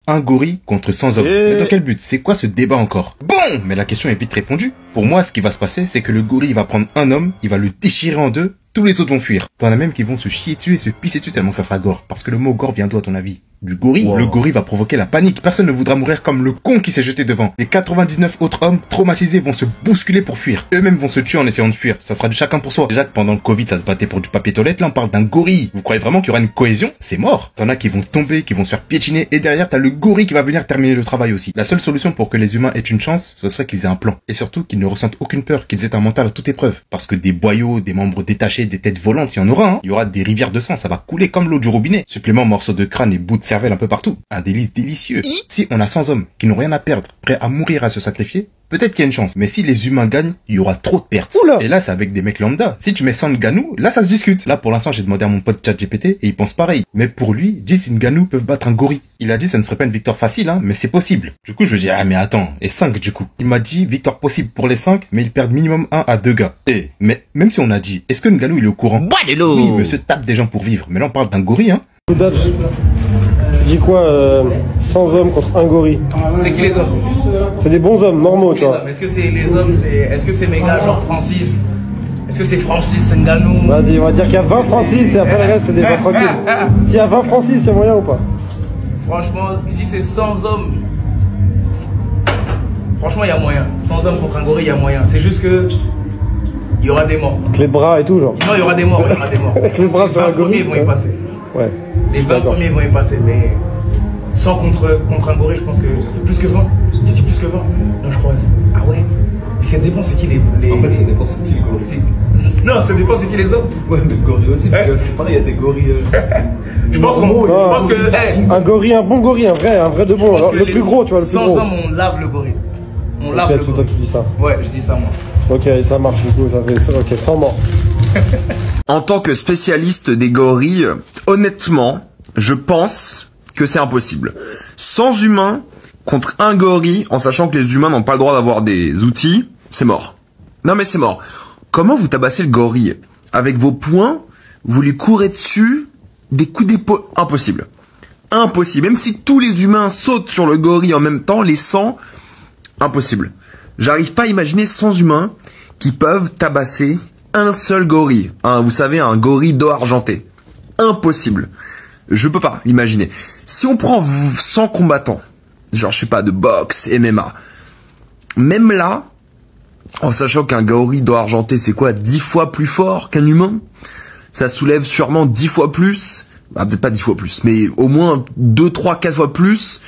un gorille contre 100 hommes. Mais dans quel but? C'est quoi ce débat encore? Bon, mais la question est vite répondue. Pour moi, ce qui va se passer, c'est que le gorille va prendre un homme, il va le déchirer en deux, tous les autres vont fuir. T'en as même qui vont se chier dessus et se pisser dessus tellement que ça sera gore. Parce que le mot gore vient d'où à ton avis? Du gorille. Wow. Le gorille va provoquer la panique. Personne ne voudra mourir comme le con qui s'est jeté devant. Les 99 autres hommes traumatisés vont se bousculer pour fuir. Eux-mêmes vont se tuer en essayant de fuir. Ça sera du chacun pour soi. Déjà que pendant le Covid, ça se battait pour du papier toilette. Là, on parle d'un gorille. Vous croyez vraiment qu'il y aura une cohésion? C'est mort. T'en as qui vont tomber, qui vont se faire piétiner. Et derrière, t'as le gorille qui va venir terminer le travail aussi. La seule solution pour que les humains aient une chance, ce serait qu'ils aient un plan. Et surtout, qu'ils ne ressentent aucune peur, qu'ils aient un mental à toute épreuve. Parce que des boyaux, des membres détachés, des têtes volantes, il y en aura, hein. Il y aura des rivières de sang. Ça va couler comme l'eau du robinet. Supplément morceaux de crâne et bouts de cervelle un peu partout. Un délice délicieux. Si on a 100 hommes qui n'ont rien à perdre, prêts à mourir, à se sacrifier, peut-être qu'il y a une chance. Mais si les humains gagnent, il y aura trop de pertes. Oula. Et là, c'est avec des mecs lambda. Si tu mets 100 Ngannou, là, ça se discute. Là, pour l'instant, j'ai demandé à mon pote ChatGPT et il pense pareil. Mais pour lui, 10 Ngannou peuvent battre un gorille. Il a dit que ce ne serait pas une victoire facile, hein, mais c'est possible. Du coup, je lui dis, ah, mais attends, et 5 du coup. Il m'a dit, victoire possible pour les 5, mais ils perdent minimum 1 à 2 gars. Mais même si on a dit, est-ce que Ngannou, il est au courant? Oui, monsieur tape des gens pour vivre. Mais là, on parle d'un gorille, hein. Dis quoi, 100 hommes contre un gorille? C'est qui les hommes? C'est des bons hommes, normaux, toi. Est-ce que c'est les hommes, est-ce que c'est mes gars, genre Francis? Est-ce que c'est Francis Ngannou? Vas-y, on va dire qu'il y a 20 Francis et après le reste, c'est des gens tranquilles. S'il y a 20 Francis, il y a moyen ou pas? Franchement, si c'est 100 hommes, franchement, il y a moyen. 100 hommes contre un gorille, il y a moyen. C'est juste que il y aura des morts. Clé de bras et tout, genre. Non, il y aura des morts, il y aura des morts. Clé de bras sur un gorille. Les 20 premiers vont y passer. Ouais. Les 20 premiers vont y passer, mais 100 contre un gorille, je pense que c'est plus que 20. Tu dis plus que 20? Non, je crois. Ah ouais? Mais ça dépend, c'est qui les... En fait, ça dépend, c'est qui les gorilles. Non, ça dépend, c'est qui les hommes. Ouais, mais le gorille aussi, parce que c'est pareil, il y a des gorilles... Je pense que... Hey, un gorille, un bon gorille, un vrai de bon. Le plus gros, tu vois, le plus gros. 100 hommes, on lave le gorille. On lave le gorille. C'est toi qui dis ça. Ouais, je dis ça, moi. Ok, ça marche, du coup, ça fait ça. Ok, 100 morts. En tant que spécialiste des gorilles, honnêtement, je pense que c'est impossible. 100 humains contre un gorille, en sachant que les humains n'ont pas le droit d'avoir des outils, c'est mort. Non mais c'est mort. Comment vous tabassez le gorille? Avec vos poings, vous lui courez dessus, des coups d'épaule, impossible. Impossible. Même si tous les humains sautent sur le gorille en même temps, les 100, impossible. J'arrive pas à imaginer 100 humains qui peuvent tabasser un seul gorille. Vous savez, un gorille d'eau argenté. Impossible. Je peux pas l'imaginer. Si on prend 100 combattants, genre je sais pas, de boxe, MMA, même là, en sachant qu'un gorille d'eau argenté c'est quoi, 10 fois plus fort qu'un humain, ça soulève sûrement 10 fois plus, peut-être pas 10 fois plus, mais au moins 2, 3, 4 fois plus,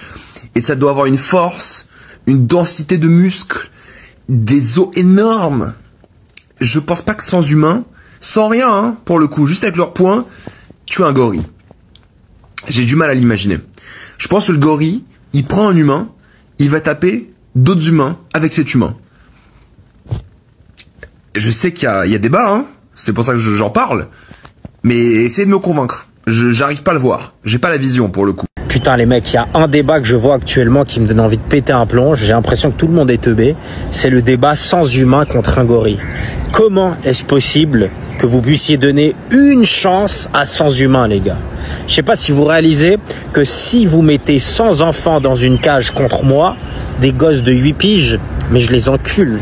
et ça doit avoir une force, une densité de muscles, des os énormes. Je pense pas que 100 humains, sans rien, hein, pour le coup, juste avec leurs poings, tuent un gorille. J'ai du mal à l'imaginer. Je pense que le gorille, il prend un humain, il va taper d'autres humains avec cet humain. Je sais qu'il y a débat, hein, c'est pour ça que j'en parle, mais essayez de me convaincre. J'arrive pas à le voir, j'ai pas la vision pour le coup. Putain les mecs, il y a un débat que je vois actuellement qui me donne envie de péter un plomb, j'ai l'impression que tout le monde est teubé, c'est le débat 100 humains contre un gorille. Comment est-ce possible que vous puissiez donner une chance à 100 humains, les gars? Je sais pas si vous réalisez que si vous mettez 100 enfants dans une cage contre moi, des gosses de 8 piges, mais je les encule.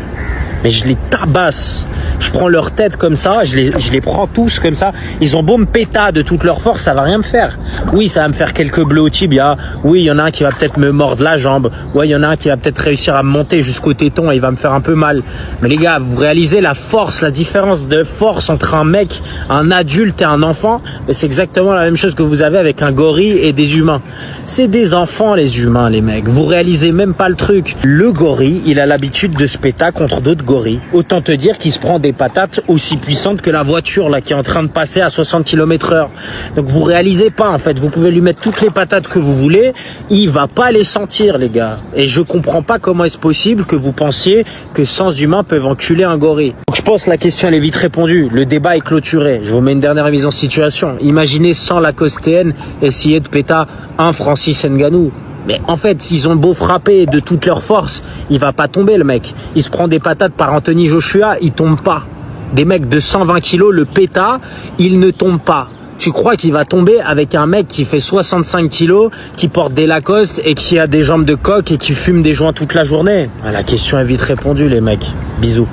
Mais je les tabasse. Je prends leur tête comme ça, je les prends tous comme ça. Ils ont beau me péta de toute leur force, ça va rien me faire. Oui, ça va me faire quelques bleus au tibia. Oui, il y en a un qui va peut-être me mordre la jambe. Ouais, il y en a un qui va peut-être réussir à me monter jusqu'au téton et il va me faire un peu mal. Mais les gars, vous réalisez la force, la différence de force entre un mec, un adulte et un enfant? Mais c'est exactement la même chose que vous avez avec un gorille et des humains. C'est des enfants, les humains, les mecs. Vous réalisez même pas le truc. Le gorille, il a l'habitude de se péta contre d'autres gorilles. Autant te dire qu'il se prend des patates aussi puissantes que la voiture là qui est en train de passer à 60 km/h. Donc vous réalisez pas en fait, vous pouvez lui mettre toutes les patates que vous voulez, il va pas les sentir les gars. Et je comprends pas comment est-ce possible que vous pensiez que 100 humains peuvent enculer un gorille. Donc je pense que la question elle est vite répondue, le débat est clôturé. Je vous mets une dernière mise en situation. Imaginez 100 Lacostéennes essayer de péter un Francis Ngannou. Mais en fait, s'ils ont beau frapper de toute leur force, il va pas tomber le mec. Il se prend des patates par Anthony Joshua, il tombe pas. Des mecs de 120 kilos, le péta, il ne tombe pas. tu crois qu'il va tomber avec un mec qui fait 65 kilos, qui porte des Lacoste et qui a des jambes de coq et qui fume des joints toute la journée? La question est vite répondue, les mecs. Bisous.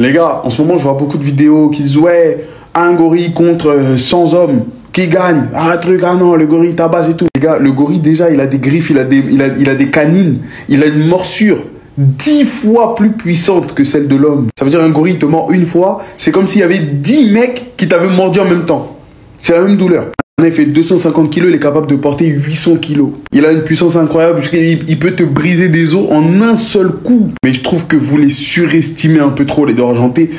Les gars, en ce moment, je vois beaucoup de vidéos qui disent ouais, un gorille contre 100 hommes. Qui gagne? Ah, truc, ah non, le gorille tabasse et tout. Les gars, le gorille, déjà, il a des griffes, il a des canines, il a une morsure 10 fois plus puissante que celle de l'homme. Ça veut dire un gorille te mord une fois, c'est comme s'il y avait 10 mecs qui t'avaient mordu en même temps. C'est la même douleur. Il fait 250 kilos, il est capable de porter 800 kilos. Il a une puissance incroyable, il peut te briser des os en un seul coup. Mais je trouve que vous les surestimez un peu trop, les deux argentés.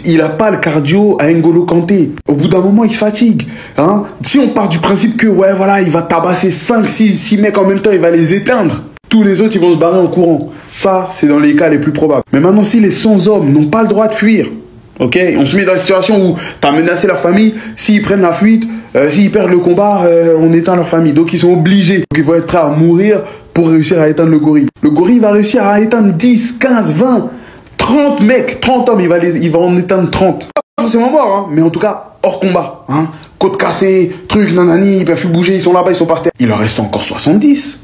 Il a pas le cardio à N'Golo Kanté. Au bout d'un moment, il se fatigue. Hein? Si on part du principe que, ouais, voilà, il va tabasser 5, 6 mecs en même temps, il va les éteindre. Tous les autres, ils vont se barrer en courant. Ça, c'est dans les cas les plus probables. Mais maintenant, si les 100 hommes n'ont pas le droit de fuir, ok, on se met dans la situation où tu as menacé leur famille, s'ils prennent la fuite, s'ils perdent le combat, on éteint leur famille. Donc ils sont obligés. Donc ils vont être prêts à mourir pour réussir à éteindre le gorille. Le gorille va réussir à éteindre 10, 15, 20, 30 mecs, 30 hommes, il va en éteindre 30. Pas forcément mort, hein, mais en tout cas hors combat. Hein. Côte cassée, truc, nanani, ils peuvent plus bouger, ils sont là-bas, ils sont par terre. Il en reste encore 70.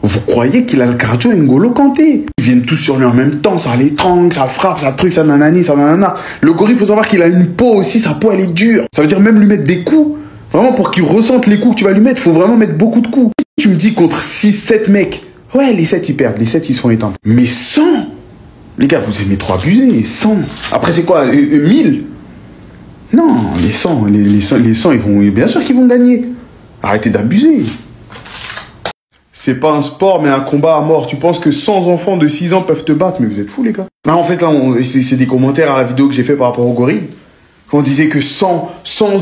Vous croyez qu'il a le cardio N'Golo Kanté? Ils viennent tous sur lui en même temps, ça l'étrangle, ça le frappe, ça truc, ça nanani, ça nanana. Le gorille, il faut savoir qu'il a une peau aussi, sa peau elle est dure. Ça veut dire même lui mettre des coups. Vraiment pour qu'il ressente les coups que tu vas lui mettre, il faut vraiment mettre beaucoup de coups. Tu me dis contre 6-7 mecs, ouais les 7 ils perdent, les 7 ils se font éteindre. Mais 100, les gars vous aimez trop abuser, 100. Après c'est quoi, 1000? Non, les 100, les 100 ils vont, bien sûr qu'ils vont gagner. Arrêtez d'abuser. C'est pas un sport, mais un combat à mort. Tu penses que 100 enfants de 6 ans peuvent te battre? Mais vous êtes fous, les gars. Là, en fait, là, c'est des commentaires à la vidéo que j'ai fait par rapport au gorille. On disait que 100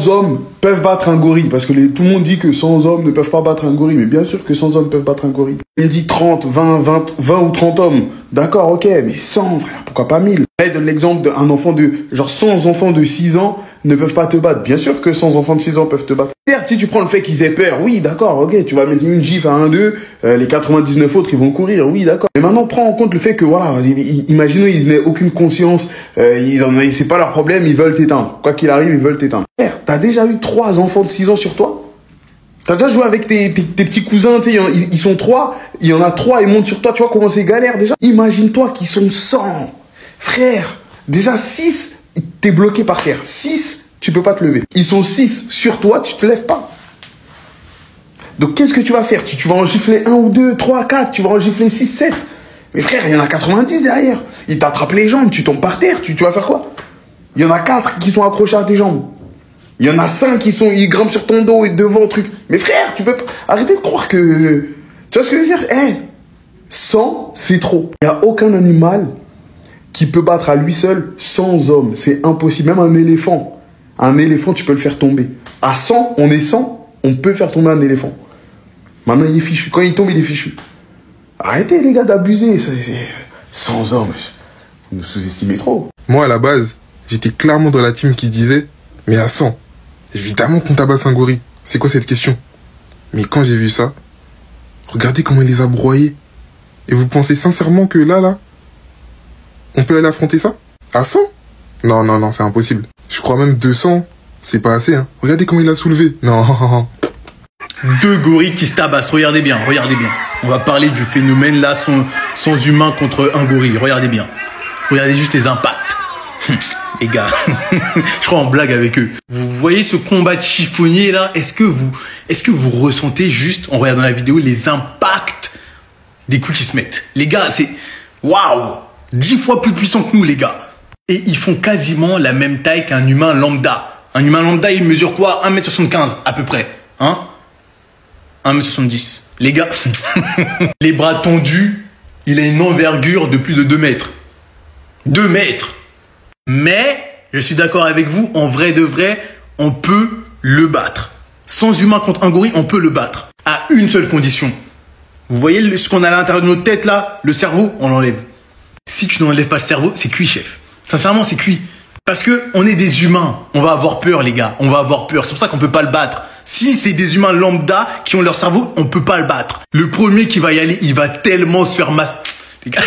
hommes peuvent battre un gorille. Parce que tout le monde dit que 100 hommes ne peuvent pas battre un gorille. Mais bien sûr que 100 hommes peuvent battre un gorille. Il dit 30, 20 ou 30 hommes. D'accord, ok, mais 100, frère, pourquoi pas 1000? Là, il donne l'exemple d'un enfant de... Genre 100 enfants de 6 ans ne peuvent pas te battre. Bien sûr que 100 enfants de 6 ans peuvent te battre. Certes, si tu prends le fait qu'ils aient peur, oui, d'accord, ok, tu vas mettre une gifle à 1-2, les 99 autres, ils vont courir, oui, d'accord. Mais maintenant, prends en compte le fait que, voilà, imaginons, ils n'aient aucune conscience, c'est pas leur problème, ils veulent t'éteindre. Quoi qu'il arrive, ils veulent t'éteindre. Frère, t'as déjà eu 3 enfants de 6 ans sur toi? T'as déjà joué avec tes petits cousins, tu sais, ils sont 3, il y en a 3, ils montent sur toi, tu vois comment c'est galère déjà? Imagine-toi qu'ils sont 100. Frère, déjà 6, t'es bloqué par terre. 6, tu peux pas te lever. Ils sont 6 sur toi, tu te lèves pas. Donc qu'est-ce que tu vas faire? Tu vas en gifler 1 ou 2, 3, 4, tu vas en gifler 6, 7. Mais frère, il y en a 90 derrière. Ils t'attrapent les jambes, tu tombes par terre, tu vas faire quoi? Il y en a 4 qui sont accrochés à tes jambes. Il y en a 5 ils grimpent sur ton dos et devant, truc. Mais frère, tu peux pas... Arrêtez de croire que... Tu vois ce que je veux dire? 100, c'est trop. Il n'y a aucun animal qui peut battre à lui seul 100 hommes. C'est impossible. Même un éléphant. Un éléphant, tu peux le faire tomber. À 100, on est 100, on peut faire tomber un éléphant. Maintenant, il est fichu. Quand il tombe, il est fichu. Arrêtez, les gars, d'abuser. 100 hommes. Vous nous sous-estimez trop. Moi, à la base, j'étais clairement dans la team qui se disait, mais à 100, évidemment qu'on tabasse un gorille. C'est quoi cette question? Mais quand j'ai vu ça, regardez comment il les a broyés. Et vous pensez sincèrement que là, on peut aller affronter ça? À 100? Non, c'est impossible. Je crois même 200, c'est pas assez, hein. Regardez comment il a soulevé. Non. 2 gorilles qui se tabassent, regardez bien. On va parler du phénomène là, sans humain contre un gorille, regardez bien. Regardez juste les impacts. Les gars, je crois en blague avec eux. Vous voyez ce combat de chiffonnier là? Est-ce que vous ressentez juste, en regardant la vidéo, les impacts des coups qui se mettent? Les gars, c'est... Waouh! 10 fois plus puissant que nous, les gars. Et ils font quasiment la même taille qu'un humain lambda. Un humain lambda, il mesure quoi? 1m75 à peu près. Hein? 1m70. Les gars, les bras tendus, il a une envergure de plus de 2 mètres. 2 mètres! Mais, je suis d'accord avec vous, en vrai de vrai, on peut le battre. Sans humain contre un gorille, on peut le battre. À une seule condition. Vous voyez ce qu'on a à l'intérieur de notre tête là? Le cerveau, on l'enlève. Si tu n'enlèves pas le cerveau, c'est cuit, chef. Sincèrement, c'est cuit. Parce que on est des humains. On va avoir peur, les gars. On va avoir peur. C'est pour ça qu'on peut pas le battre. Si c'est des humains lambda qui ont leur cerveau, on peut pas le battre. Le premier qui va y aller, il va tellement se faire masser. Les gars,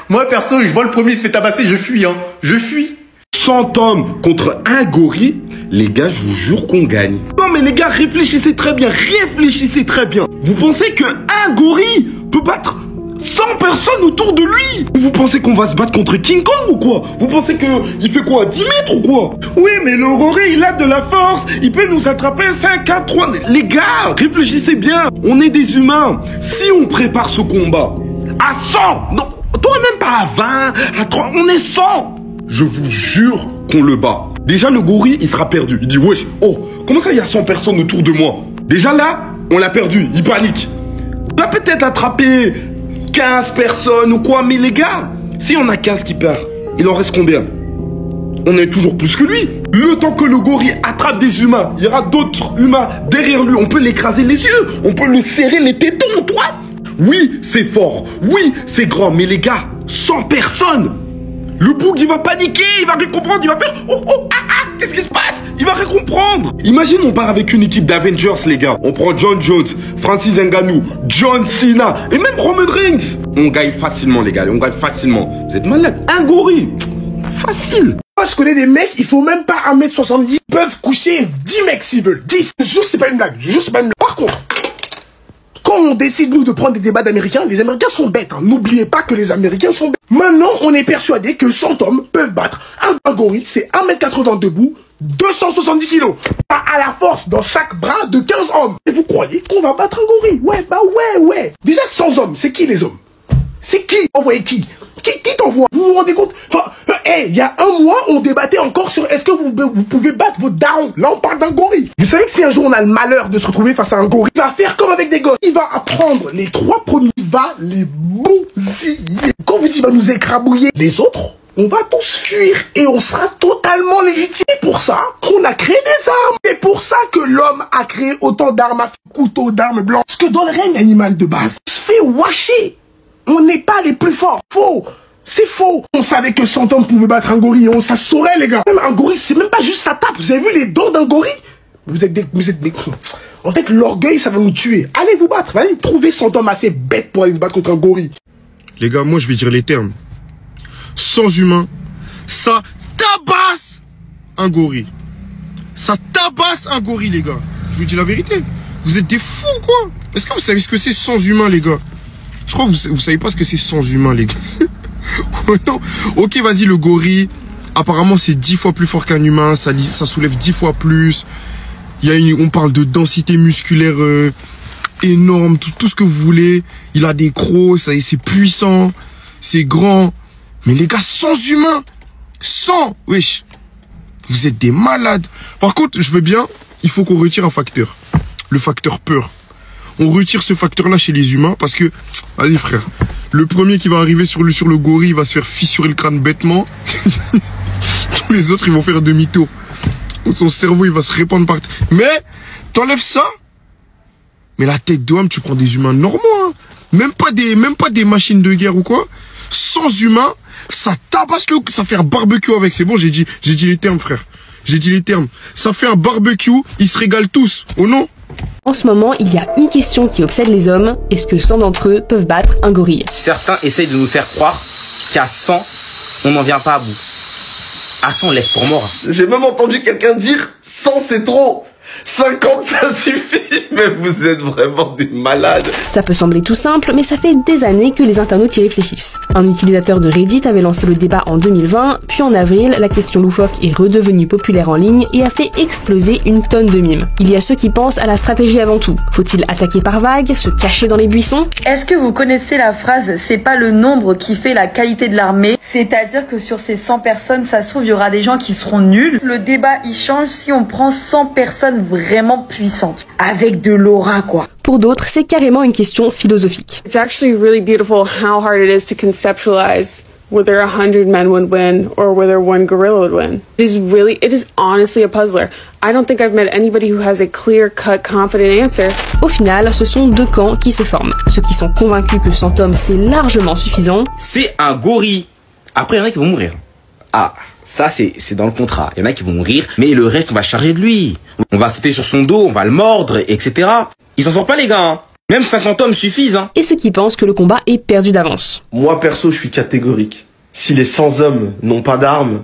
moi perso, je vois le premier se fait tabasser, je fuis, hein. Je fuis. 100 hommes contre un gorille, les gars, je vous jure qu'on gagne. Non mais les gars, réfléchissez très bien, réfléchissez très bien. Vous pensez qu'un gorille peut battre 100 personnes autour de lui? Vous pensez qu'on va se battre contre King Kong ou quoi? Vous pensez qu'il fait quoi, 10 mètres ou quoi? Oui, mais le gorille, il a de la force. Il peut nous attraper 5, 4, 3... Les gars, réfléchissez bien. On est des humains. Si on prépare ce combat à 100, non, toi même pas à 20, à 30, on est 100. Je vous jure qu'on le bat. Déjà, le gorille, il sera perdu. Il dit, wesh, oh, comment ça, il y a 100 personnes autour de moi? Déjà là, on l'a perdu. Il panique. On va peut-être attraper 15 personnes ou quoi, mais les gars, si on a 15 qui perdent, il en reste combien? On est toujours plus que lui. Le temps que le gorille attrape des humains, il y aura d'autres humains derrière lui. On peut l'écraser les yeux, on peut le serrer les tétons, toi. Oui, c'est fort, oui, c'est grand, mais les gars, 100 personnes. Le boug, il va paniquer, il va rien comprendre, il va faire oh, oh, ah, ah, qu'est-ce qui se passe? Il va rien comprendre. Imagine, on part avec une équipe d'Avengers, les gars. On prend John Jones, Francis Ngannou, John Cena et même Roman Reigns. On gagne facilement, les gars, on gagne facilement. Vous êtes malades. Un gorille, facile. Moi, je connais des mecs, il faut même pas 1m70, ils peuvent coucher 10 mecs s'ils veulent. 10. Je jure, c'est pas une blague. Je jure, c'est pas une blague. Par contre, quand on décide, nous, de prendre des débats d'Américains, les Américains sont bêtes. Hein. N'oubliez pas que les Américains sont bêtes. Maintenant, on est persuadé que 100 hommes peuvent battre un gorille, c'est 1m80 debout, 270 kilos. À la force dans chaque bras de 15 hommes. Et vous croyez qu'on va battre un gorille? Ouais, bah ouais. Déjà, 100 hommes, c'est qui les hommes? C'est qui? Envoyez qui? Qui t'envoie? Vous vous rendez compte? Enfin, il y a un mois, on débattait encore sur est-ce que vous pouvez battre votre daron. Là, on parle d'un gorille. Vous savez que si un jour on a le malheur de se retrouver face à un gorille, il va faire comme avec des gosses. Il va apprendre les 3 premiers, il va les bousiller. Quand vous dites il va nous écrabouiller, les autres, on va tous fuir et on sera totalement légitime. C'est pour ça qu'on a créé des armes. C'est pour ça que l'homme a créé autant d'armes à couteaux, d'armes blanches. Parce que dans le règne animal de base, on se fait washer. On n'est pas les plus forts. Faux. C'est faux. On savait que 100 hommes pouvaient battre un gorille. Ça se saurait, les gars. Même un gorille, c'est même pas juste sa tape. Vous avez vu les dents d'un gorille? Vous êtes des... En fait, l'orgueil, ça va nous tuer. Allez vous battre. Allez trouver 100 hommes assez bêtes pour aller se battre contre un gorille. Les gars, moi, je vais dire les termes. Sans humain, ça tabasse un gorille. Ça tabasse un gorille, les gars. Je vous dis la vérité. Vous êtes des fous, quoi. Est-ce que vous savez ce que c'est sans humain, les gars? Je crois que vous savez pas ce que c'est sans humain, les gars. Oh non. Ok, vas-y, le gorille. Apparemment, c'est 10 fois plus fort qu'un humain. Ça soulève 10 fois plus. On parle de densité musculaire énorme. Tout ce que vous voulez. Il a des crocs. C'est puissant. C'est grand. Mais les gars, sans humain. Sans. Wesh. Vous êtes des malades. Par contre, je veux bien. Il faut qu'on retire un facteur. Le facteur peur. On retire ce facteur-là chez les humains parce que, vas-y frère, le premier qui va arriver sur le gorille va se faire fissurer le crâne bêtement. Tous les autres, ils vont faire demi-tour. Son cerveau, il va se répandre par terre. Mais, t'enlèves ça, mais la tête d'homme, tu prends des humains normaux, hein. Même pas des machines de guerre ou quoi. Sans humain, ça tabasse ça fait un barbecue avec. C'est bon, j'ai dit les termes, frère. J'ai dit les termes. Ça fait un barbecue, ils se régalent tous. Oh non? En ce moment, il y a une question qui obsède les hommes. Est-ce que 100 d'entre eux peuvent battre un gorille? Certains essayent de nous faire croire qu'à 100, on n'en vient pas à bout. À 100, on laisse pour mort. J'ai même entendu quelqu'un dire 100 c'est trop. 50 ça suffit. Mais vous êtes vraiment des malades. Ça peut sembler tout simple, mais ça fait des années que les internautes y réfléchissent. Un utilisateur de Reddit avait lancé le débat en 2020, puis en avril, la question loufoque est redevenue populaire en ligne et a fait exploser une tonne de mimes. Il y a ceux qui pensent à la stratégie avant tout. Faut-il attaquer par vagues, se cacher dans les buissons? Est-ce que vous connaissez la phrase « c'est pas le nombre qui fait la qualité de l'armée », c'est-à-dire que sur ces 100 personnes, ça se trouve, il y aura des gens qui seront nuls. Le débat, il change si on prend 100 personnes vraiment puissantes, avec de l'aura, quoi. Pour d'autres, c'est carrément une question philosophique. It's actually really beautiful how hard it is to conceptualize whether 100 men would win or whether one gorilla would win. It is honestly a puzzler. I don't think I've met anybody who has a clear-cut, confident answer. Au final, ce sont deux camps qui se forment. Ceux qui sont convaincus que 100 hommes c'est largement suffisant. C'est un gorille. Après, il y en a qui vont mourir. Ah, ça c'est dans le contrat. Il y en a qui vont mourir, mais le reste on va charger de lui. On va sauter sur son dos, on va le mordre, etc. Ils s'en sortent pas les gars, hein. Même 50 hommes suffisent, hein. Et ceux qui pensent que le combat est perdu d'avance. Moi perso, je suis catégorique. Si les 100 hommes n'ont pas d'armes,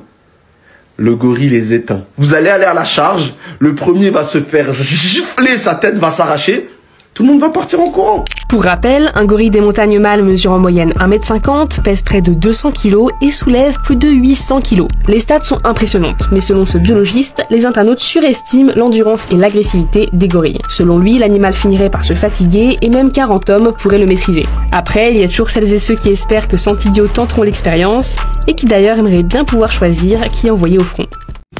le gorille les éteint. Vous allez aller à la charge, le premier va se faire gifler, sa tête va s'arracher, tout le monde va partir en courant. Pour rappel, un gorille des montagnes mâles mesure en moyenne 1,50 m, pèse près de 200 kg et soulève plus de 800 kg. Les stats sont impressionnantes, mais selon ce biologiste, les internautes surestiment l'endurance et l'agressivité des gorilles. Selon lui, l'animal finirait par se fatiguer et même 40 hommes pourraient le maîtriser. Après, il y a toujours celles et ceux qui espèrent que 100 idiots tenteront l'expérience et qui d'ailleurs aimeraient bien pouvoir choisir qui envoyer au front.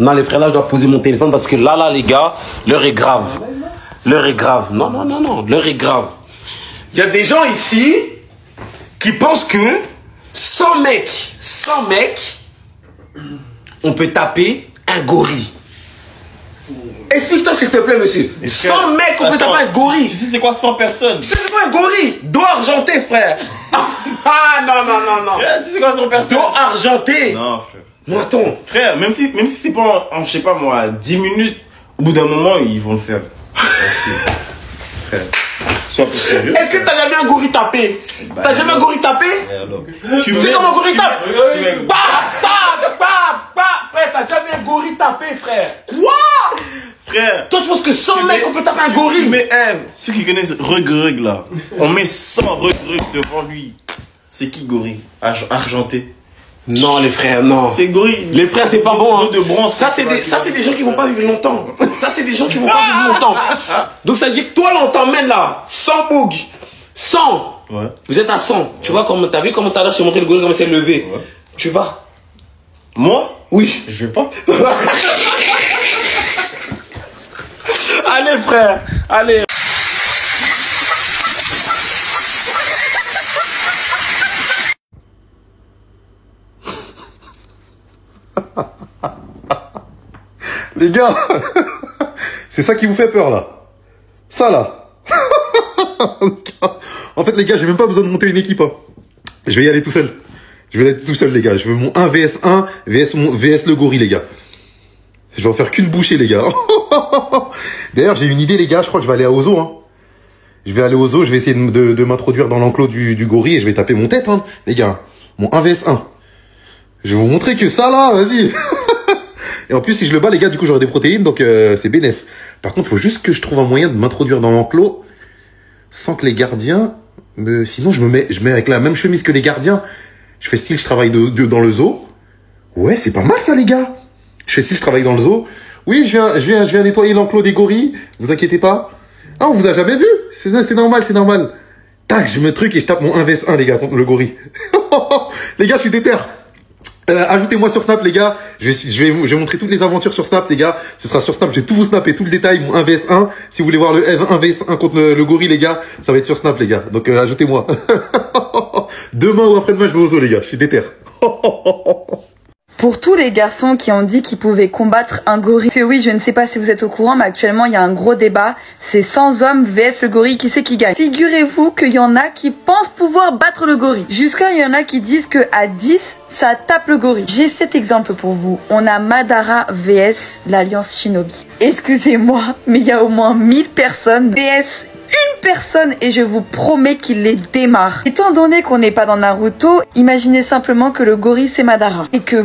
Non les frères, là je dois poser mon téléphone parce que là les gars, l'heure est grave. L'heure est grave. Non, l'heure est grave. Il y a des gens ici qui pensent que 100 mecs, on peut taper un gorille. Explique-toi s'il te plaît, monsieur. 100 mecs, on peut taper un gorille. Tu sais c'est quoi 100 personnes? Tu sais c'est quoi un gorille? Dos argenté, frère. Ah non. Tu sais c'est quoi 100 personnes? Dos argenté. Non, frère. Non, attends. Frère, même si c'est pas en, je sais pas moi, 10 minutes, au bout d'un moment, ils vont le faire. Frère, sois plus sérieux. Est-ce que t'as jamais un gorille tapé? T'as jamais un gorille tapé? Tu sais comment un gorille tape? Frère, t'as jamais un gorille tapé, frère? Quoi? Frère, toi je penses que 100 mecs on peut taper un gorille? Mais ceux qui connaissent Rug là, on met 100 Rug devant lui. C'est qui gorille? Argenté. Non les frères, non. C'est gorille. Les frères c'est pas bon hein. De bronze. Ça c'est des gens qui vont pas vivre longtemps. Ça c'est des gens qui vont pas vivre longtemps. Donc ça veut dire que toi là on t'emmène là 100 boug. 100. Ouais. Vous êtes à 100. Tu vois comment t'as vu comment t'as l'air, je t'ai montré le gorille comment c'est levé. Ouais. Tu vas? Moi? Oui. Je vais pas. Allez frère, allez. Les gars, c'est ça qui vous fait peur là. Ça là. En fait les gars, j'ai même pas besoin de monter une équipe. Hein. Je vais y aller tout seul. Je vais y aller tout seul les gars. Je veux mon 1 vs 1 vs le gorille les gars. Je vais en faire qu'une bouchée les gars. D'ailleurs j'ai une idée les gars, je crois que je vais aller au zoo. Hein. Je vais aller au zoo, je vais essayer de m'introduire dans l'enclos du gorille et je vais taper mon tête hein, les gars. Mon 1 vs 1. Je vais vous montrer que ça là, vas-y. Et en plus, si je le bats, les gars, du coup, j'aurai des protéines, donc c'est bénef. Par contre, il faut juste que je trouve un moyen de m'introduire dans l'enclos sans que les gardiens sinon, je me mets avec la même chemise que les gardiens. Je fais style, je travaille dans le zoo. Ouais, c'est pas mal ça, les gars. Je fais style, je travaille dans le zoo. Oui, je viens nettoyer l'enclos des gorilles. Vous inquiétez pas. Ah, on vous a jamais vu. C'est normal, c'est normal. Tac, je me truc et je tape mon 1 vs 1, les gars, contre le gorille. Les gars, je suis déter. Ajoutez-moi sur Snap les gars, je vais montrer toutes les aventures sur Snap les gars, ce sera sur Snap, je vais tout vous snapper, tout le détail, mon 1 vs 1, si vous voulez voir le 1 vs 1 contre le gorille les gars, ça va être sur Snap les gars, donc ajoutez-moi. Demain ou après-demain je vais au zoo les gars, je suis déter. Pour tous les garçons qui ont dit qu'ils pouvaient combattre un gorille. Parce que oui, je ne sais pas si vous êtes au courant, mais actuellement, il y a un gros débat. C'est 100 hommes vs le gorille, qui c'est qui gagne. Figurez-vous qu'il y en a qui pensent pouvoir battre le gorille. Jusqu'à il y en a qui disent que à 10, ça tape le gorille. J'ai cet exemple pour vous. On a Madara vs l'Alliance Shinobi. Excusez-moi, mais il y a au moins 1000 personnes vs une personne et je vous promets qu'il les démarre. Étant donné qu'on n'est pas dans Naruto, imaginez simplement que le gorille c'est Madara et que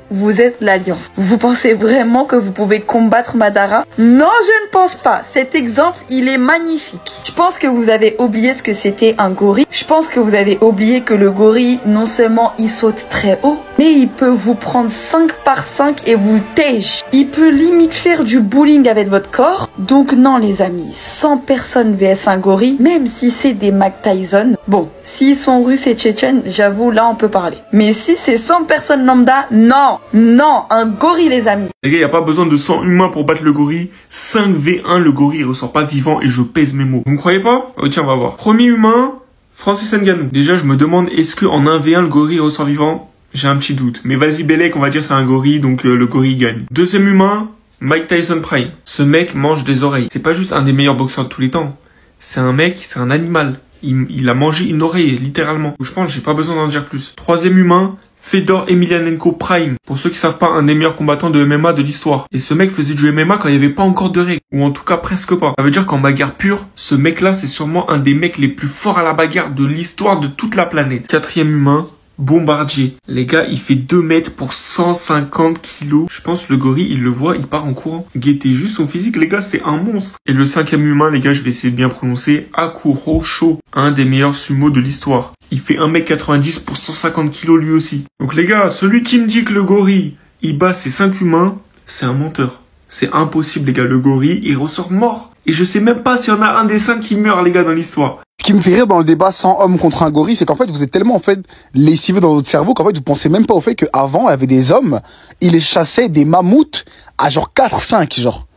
vous êtes l'Alliance. Vous pensez vraiment que vous pouvez combattre Madara? Non, je ne pense pas. Cet exemple, il est magnifique. Je pense que vous avez oublié ce que c'était un gorille. Je pense que vous avez oublié que le gorille, non seulement il saute très haut, mais il peut vous prendre 5 par 5 et vous tège. Il peut limite faire du bowling avec votre corps. Donc non les amis, 100 personnes vs un gorille, même si c'est des Mike Tyson. Bon, s'ils sont russes et tchétchènes, j'avoue là on peut parler. Mais si c'est 100 personnes lambda, non. Non, un gorille les amis. Les gars, y a pas besoin de 100 humains pour battre le gorille. 5v1, le gorille il ressort pas vivant et je pèse mes mots. Vous me croyez pas? Oh tiens, on va voir. Premier humain, Francis Ngannou. Déjà, je me demande, est-ce que en 1v1, le gorille ressort vivant? J'ai un petit doute. Mais vas-y, Bellec, on va dire c'est un gorille, donc le gorille gagne. Deuxième humain, Mike Tyson Prime. Ce mec mange des oreilles. C'est pas juste un des meilleurs boxeurs de tous les temps. C'est un mec, c'est un animal. Il a mangé une oreille, littéralement. Je pense que j'ai pas besoin d'en dire plus. Troisième humain, Fedor Emelianenko Prime. Pour ceux qui savent pas, un des meilleurs combattants de MMA de l'histoire. Et ce mec faisait du MMA quand il n'y avait pas encore de règles. Ou en tout cas presque pas. Ça veut dire qu'en bagarre pure, ce mec là c'est sûrement un des mecs les plus forts à la bagarre de l'histoire de toute la planète. Quatrième humain, Bombardier. Les gars, il fait 2 mètres pour 150 kilos. Je pense le gorille, il le voit, il part en courant. Guettez juste son physique, les gars, c'est un monstre. Et le 5e humain, les gars, je vais essayer de bien prononcer. Akurosho, un des meilleurs sumo de l'histoire. Il fait 1m90 pour 150 kilos lui aussi. Donc les gars, celui qui me dit que le gorille, il bat ses 5 humains, c'est un menteur. C'est impossible, les gars. Le gorille, il ressort mort. Et je sais même pas s'il y en a un des 5 qui meurt, les gars, dans l'histoire. Ce qui me fait rire dans le débat 100 hommes contre un gorille, c'est qu'en fait, vous êtes tellement, en fait, lessivé dans votre cerveau qu'en fait, vous pensez même pas au fait qu'avant, il y avait des hommes, ils chassaient des mammouths à genre 4-5, genre.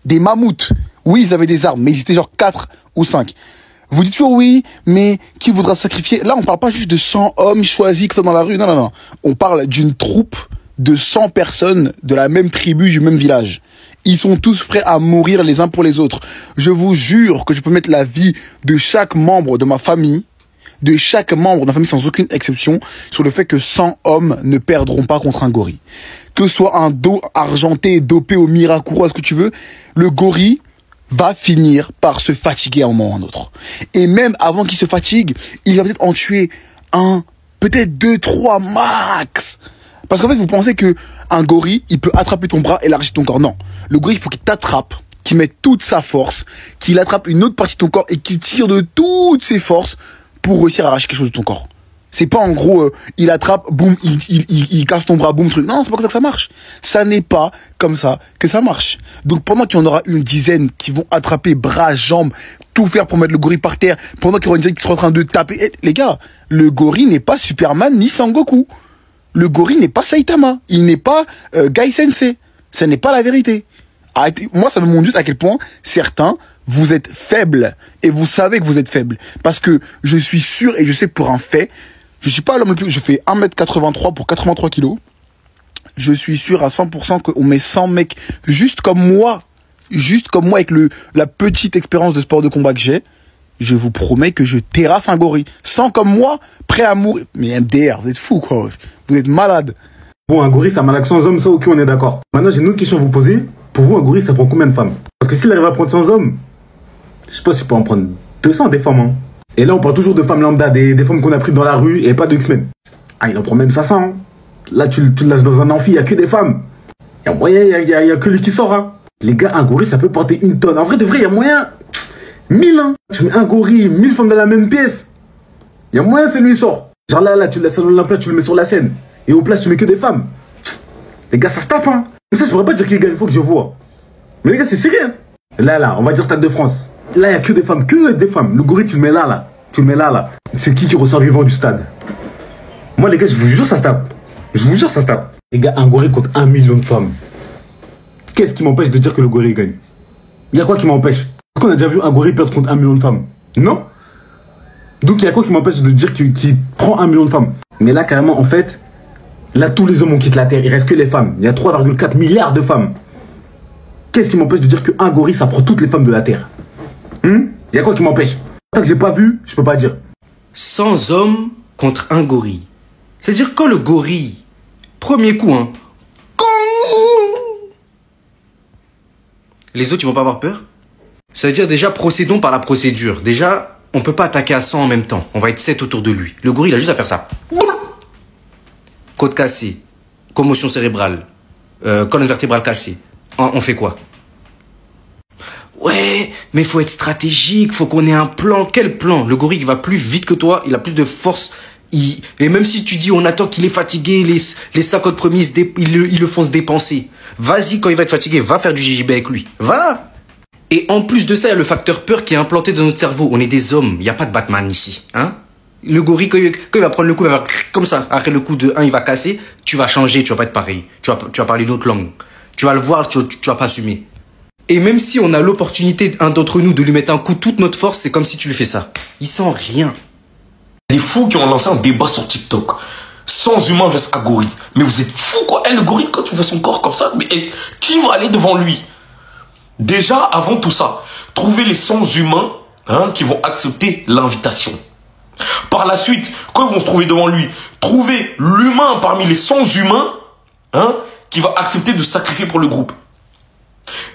Des mammouths. Oui, ils avaient des armes, mais ils étaient genre 4 ou 5. Vous dites toujours oui, mais qui voudra sacrifier? Là, on parle pas juste de 100 hommes choisis que ça dans la rue. Non, non, non. On parle d'une troupe de 100 personnes de la même tribu, du même village. Ils sont tous prêts à mourir les uns pour les autres. Je vous jure que je peux mettre la vie de chaque membre de ma famille, sans aucune exception, sur le fait que 100 hommes ne perdront pas contre un gorille. Que ce soit un dos argenté, dopé au Mirakuro, ce que tu veux, le gorille va finir par se fatiguer à un moment ou à un autre. Et même avant qu'il se fatigue, il va peut-être en tuer un, peut-être 2, 3 max. Parce qu'en fait, vous pensez que un gorille, il peut attraper ton bras et élargir ton corps. Non. Le gorille, il faut qu'il t'attrape, qu'il mette toute sa force, qu'il attrape une autre partie de ton corps et qu'il tire de toutes ses forces pour réussir à arracher quelque chose de ton corps. C'est pas en gros, il attrape, boum, il casse ton bras, boum, truc. Non, c'est pas comme ça que ça marche. Ça n'est pas comme ça que ça marche. Donc pendant qu'il y en aura une dizaine qui vont attraper bras, jambes, tout faire pour mettre le gorille par terre, pendant qu'il y aura une dizaine qui sera en train de taper, les gars, le gorille n'est pas Superman ni Sangoku. Le gorille n'est pas Saitama. Il n'est pas Gai Sensei. Ce n'est pas la vérité. Arrêtez. Moi, ça me montre juste à quel point certains, vous êtes faibles. Et vous savez que vous êtes faibles. Parce que je suis sûr et je sais pour un fait, je suis pas l'homme le plus... Je fais 1m83 pour 83 kilos. Je suis sûr à 100% qu'on met 100 mecs juste comme moi avec la petite expérience de sport de combat que j'ai. Je vous promets que je terrasse un gorille. Sans comme moi, prêt à mourir. Mais MDR, vous êtes fous, quoi. Vous êtes malade. Bon, un gorille, ça malade 100 hommes, ça, ok, on est d'accord. Maintenant, j'ai une autre question à vous poser. Pour vous, un gorille, ça prend combien de femmes? Parce que s'il arrive à prendre 100 hommes, je sais pas s'il peut en prendre 200 des femmes, hein. Et là, on parle toujours de femmes lambda, des femmes qu'on a prises dans la rue et pas de X-Men. Ah, il en prend même 500, hein. Là, tu le lâches dans un amphi, il y a que des femmes. Il y a moyen, il y a que lui qui sort, hein. Les gars, un gorille, ça peut porter 1 tonne. En vrai, de vrai, il y a moyen. 1000, hein. Tu mets un gorille, 1000 femmes dans la même pièce. Il y a moyen, c'est lui sort. Genre là, tu le laisses à l'Olympia, tu le mets sur la scène. Et au place, tu mets que des femmes. Les gars, ça se tape, hein. Mais ça, je pourrais pas dire qu'il gagne, il faut que je vois. Mais les gars, c'est sérieux. Là, on va dire Stade de France. Là, il y a que des femmes, Le gorille, tu le mets là. Tu le mets là. C'est qui ressort vivant du stade? Moi, les gars, je vous jure, ça se tape. Je vous jure, ça se tape. Les gars, un gorille contre 1 million de femmes. Qu'est-ce qui m'empêche de dire que le gorille gagne? Il y a quoi qui m'empêche? Est-ce qu'on a déjà vu un gorille perdre contre 1 million de femmes? Non. Donc il y a quoi qui m'empêche de dire qu'il prend 1 million de femmes? Mais là carrément en fait, là tous les hommes ont quitté la Terre, il reste que les femmes. Il y a 3,4 milliards de femmes. Qu'est-ce qui m'empêche de dire qu'un gorille ça prend toutes les femmes de la Terre? Il y a quoi qui m'empêche? Tant que j'ai pas vu, je peux pas dire. 100 hommes contre un gorille. C'est-à-dire quand le gorille, premier coup, hein, les autres ils vont pas avoir peur? Ça veut dire déjà procédons par la procédure. Déjà, on peut pas attaquer à 100 en même temps. On va être 7 autour de lui. Le gorille, il a juste à faire ça. Côte cassée, commotion cérébrale, colonne vertébrale cassée. On fait quoi? Ouais, mais faut être stratégique, faut qu'on ait un plan. Quel plan? Le gorille, il va plus vite que toi, il a plus de force. Et même si tu dis on attend qu'il est fatigué, les 50 premiers, ils le font se dépenser. Vas-y, quand il va être fatigué, va faire du JJB avec lui. Va! Et en plus de ça, il y a le facteur peur qui est implanté dans notre cerveau. On est des hommes, il n'y a pas de Batman ici. Hein? Le gorille, quand il va prendre le coup, il va faire comme ça. Après le coup de 1, il va casser. Tu vas changer, tu vas pas être pareil. Tu vas parler d'autres langues. Tu vas le voir, tu vas pas assumer. Et même si on a l'opportunité, un d'entre nous, de lui mettre un coup, toute notre force, c'est comme si tu lui fais ça. Il sent rien. Les fous qui ont lancé un débat sur TikTok. 100 humains versus un gorille. Mais vous êtes fous, quoi. Le gorille, quand tu vois son corps comme ça, mais qui va aller devant lui? Déjà, avant tout ça, trouver les 100 humains qui vont accepter l'invitation. Par la suite, quand ils vont se trouver devant lui, trouver l'humain parmi les 100 humains qui va accepter de se sacrifier pour le groupe.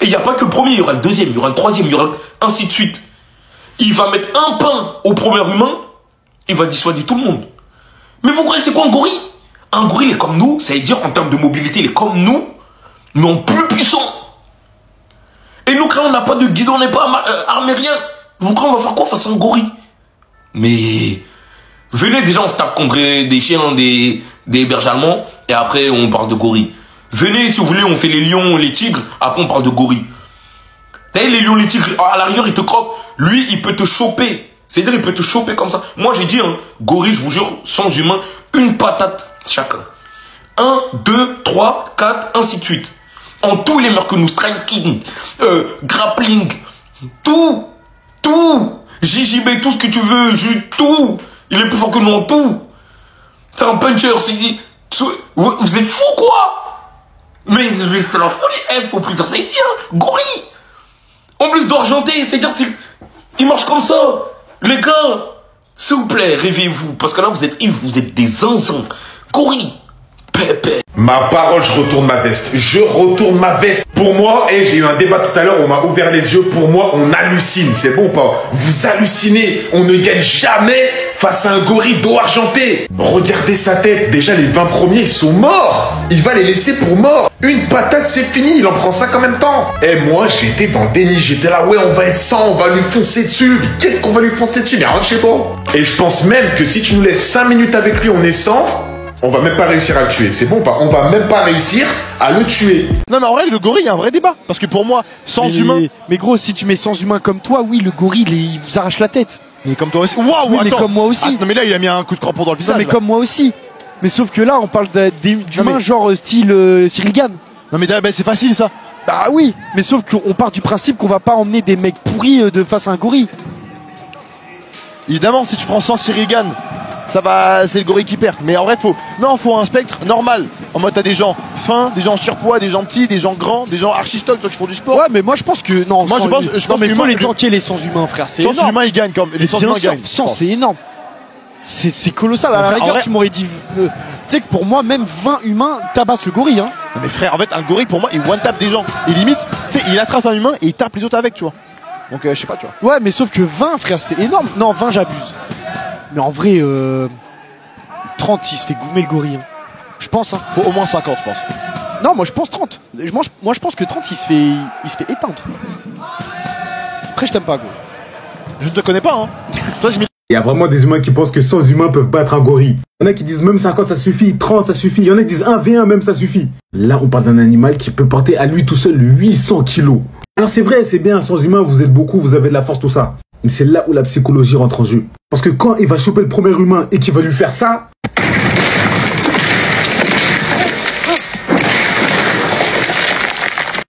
Et il n'y a pas que le premier, il y aura le deuxième, il y aura le troisième, il y aura ainsi de suite. Il va mettre un pain au premier humain, il va dissuader tout le monde. Mais vous croyez c'est quoi un gorille? Un gorille il est comme nous, ça veut dire en termes de mobilité, il est comme nous, mais en plus puissant. Et nous, quand on n'a pas de guide, on n'est pas armé rien. Vous croyez on va faire quoi face à un gorille? Mais venez déjà, on se tape contre des chiens, des bergers allemands, et après on parle de gorille. Venez, si vous voulez, on fait les lions, les tigres, après on parle de gorille. Vous savez, les lions, les tigres, à l'arrière, ils te croquent. Lui, il peut te choper. C'est-à-dire, il peut te choper comme ça. Moi, j'ai dit, hein, gorille, je vous jure, sans humain, une patate chacun. 1, 2, 3, 4, ainsi de suite. En tout, il est meilleur que nous. Striking, grappling, tout. JJB, tout ce que tu veux, tout. Il est plus fort que nous en tout. C'est un puncher. Vous êtes fous, quoi? Mais c'est la folie. Faut plus dire ça ici, hein. Gorille. En plus d'argenté, c'est-à-dire il marche comme ça. Les gars, s'il vous plaît, réveillez-vous. Parce que là, vous êtes des zinzins. Gorille. Pépé. Ma parole, je retourne ma veste. Je retourne ma veste. Pour moi, et j'ai eu un débat tout à l'heure, on m'a ouvert les yeux. Pour moi, on hallucine. C'est bon ou pas? Vous hallucinez. On ne gagne jamais face à un gorille d'eau argentée. Regardez sa tête. Déjà, les 20 premiers, ils sont morts. Il va les laisser pour morts. Une patate, c'est fini. Il en prend 5 en même temps. Et moi, j'étais dans le déni. J'étais là, ouais, on va être 100, on va lui foncer dessus. Qu'est-ce qu'on va lui foncer dessus? Mais rentre chez toi. Et je pense même que si tu nous laisses 5 minutes avec lui, on est 100. On va même pas réussir à le tuer, c'est bon ou pas? On va même pas réussir à le tuer. Non mais en vrai le gorille il y a un vrai débat. Parce que pour moi, sans humain. Mais gros, si tu mets sans humain comme toi, oui le gorille il vous arrache la tête. Mais comme toi aussi. Waouh, oui, mais comme moi aussi. Ah, non mais là il a mis un coup de crampon dans le visage. Non mais comme moi aussi. Mais sauf que là on parle d'humains genre style Cyril Gann. Non mais c'est facile ça. Bah oui, mais sauf qu'on part du principe qu'on va pas emmener des mecs pourris de face à un gorille. Évidemment, si tu prends 100 Cyril Gann, ça va, c'est le gorille qui perd. Mais en vrai, faut un spectre normal. En mode, t'as des gens fins, des gens en surpoids, des gens petits, des gens grands, des gens archi-stock, toi qui font du sport. Ouais, mais moi je pense que non. Moi je pense mais il faut les tanker les sans humains, frère. C'est énorme. Sans humains ils gagnent comme les sans humains gagnent. 100 c'est énorme. C'est colossal. À la rigueur, tu m'aurais dit, tu sais que pour moi, même 20 humains tabassent le gorille. Hein. Non mais frère, en fait, un gorille pour moi, il one tap des gens. Et limite, tu sais, il attrape un humain et il tape les autres avec, tu vois. Donc je sais pas, tu vois. Ouais, mais sauf que 20, frère, c'est énorme. Non, 20, j'abuse. Mais en vrai, 30, il se fait goumer le gorille. Hein. Je pense. Hein. Faut au moins 50, je pense. Non, moi je pense 30. Moi je pense que 30, il se fait éteindre. Après, je t'aime pas, gros. Je ne te connais pas, hein. Toi, il y a vraiment des humains qui pensent que 100 humains peuvent battre un gorille. Il y en a qui disent même 50 ça suffit, 30 ça suffit. Il y en a qui disent 1v1 même ça suffit. Là, on parle d'un animal qui peut porter à lui tout seul 800 kilos. Alors c'est vrai, c'est bien, sans humain, vous êtes beaucoup, vous avez de la force, tout ça. Mais c'est là où la psychologie rentre en jeu. Parce que quand il va choper le premier humain et qu'il va lui faire ça...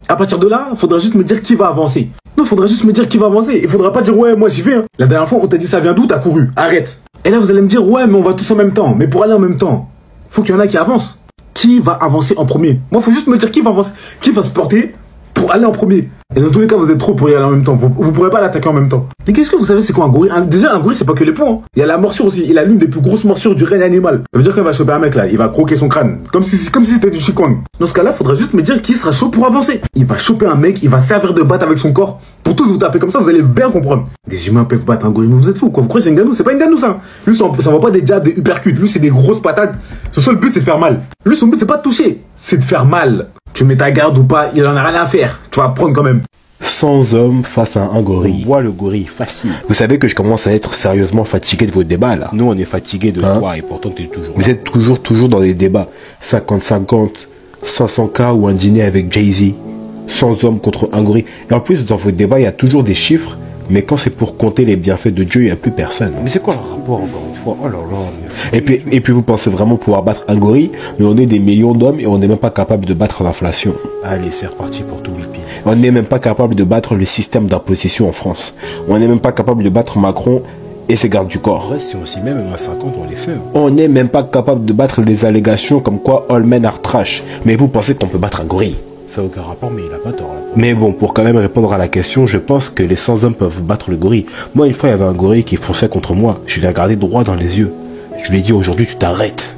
À partir de là, il faudra juste me dire qui va avancer. Non, il faudra juste me dire qui va avancer. Il faudra pas dire ouais, moi j'y vais. Hein. La dernière fois, on t'a dit ça vient d'où, t'as couru. Arrête. Et là, vous allez me dire ouais, mais on va tous en même temps. Mais pour aller en même temps, faut qu'il y en a qui avancent. Qui va avancer en premier? Moi, faut juste me dire qui va avancer, qui va se porter pour aller en premier. Et dans tous les cas, vous êtes trop pour y aller en même temps. Vous pourrez pas l'attaquer en même temps. Mais qu'est-ce que vous savez, c'est quoi un gorille? Déjà, un gorille, c'est pas que les poings. Hein. Il y a la morsure aussi. Il a l'une des plus grosses morsures du règne animal. Ça veut dire qu'il va choper un mec là. Il va croquer son crâne. Comme si c'était du chikwang. Dans ce cas-là, il faudra juste me dire qui sera chaud pour avancer. Il va choper un mec, il va servir de batte avec son corps. Pour tous vous taper comme ça, vous allez bien comprendre. Des humains peuvent battre un gorille. Mais vous êtes fous, quoi. Vous croyez que c'est un Ngannou? C'est pas un Ngannou, ça. Lui, ça va pas des jabs, des uppercuts. Lui, c'est des grosses patates. Son seul but, c'est de faire mal. Lui, son but, c'est pas de toucher. C'est de faire mal. Tu mets ta garde ou pas, il en a rien à faire. Tu vas prendre quand même. 100 hommes face à un gorille. On voit le gorille facile. Vous savez que je commence à être sérieusement fatigué de vos débats là. Nous on est fatigué de toi et pourtant tu es toujours. Vous êtes toujours dans les débats. 50-50, 500K ou un dîner avec Jay-Z. 100 hommes contre un gorille. Et en plus dans vos débats il y a toujours des chiffres. Mais quand c'est pour compter les bienfaits de Dieu, il n'y a plus personne. Mais c'est quoi le rapport encore une fois? Oh là là. Et puis vous pensez vraiment pouvoir battre un gorille, mais on est des millions d'hommes et on n'est même pas capable de battre l'inflation. Allez, c'est reparti pour tout whipping. On n'est même pas capable de battre le système d'imposition en France. On n'est même pas capable de battre Macron et ses gardes du corps. Ouais, si on s'y met, même à 50, on les fait. On n'est même pas capable de battre les allégations comme quoi all men are trash. Mais vous pensez qu'on peut battre un gorille? Ça n'a aucun rapport, mais il a pas tort. Là. Mais bon, pour quand même répondre à la question, je pense que les 100 hommes peuvent battre le gorille. Moi, une fois, il y avait un gorille qui fonçait contre moi. Je l'ai regardé droit dans les yeux. Je lui ai dit, aujourd'hui, tu t'arrêtes.